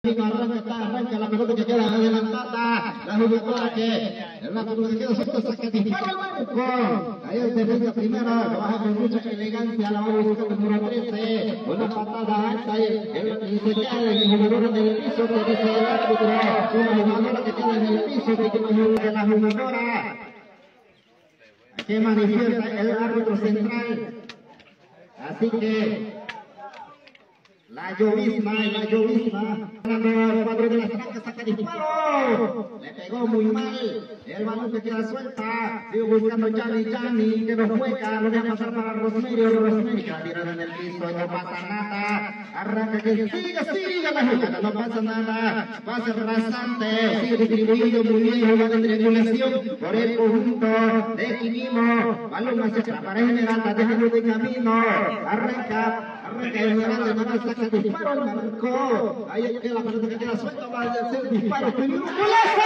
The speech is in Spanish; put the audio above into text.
Arranca la pelota que queda adelantada, la jugadora que la pelota que queda suelta, saca dispara al marco. Ahí el defensa primero, lo baja con mucha elegancia, la va buscando el número 13, una patada alta y se queda el jugador en el piso, que dice el árbitro, una jugadora que queda en el piso, que la jugadora que manifiesta el árbitro central. Así que la llovizna, el cuadro de la Trancas saca disparo, le pegó muy mal, el balón que queda suelta, sigue buscando Chani, que no juega, lo deja pasar para Rosemary, que la tiraron en el piso, no pasa nada, arranca que sigue la jugada, no pasa nada, pase rasante, sigue distribuyendo muy bien, jugada de triangulación por el conjunto de Quimimo, balón hacia atrás para Esmeralda, dejando de camino, arranca Esmeralda, no saca disparo al marco, ahí queda la pelota que queda suelta, va a hacer disparo, ¡golazo!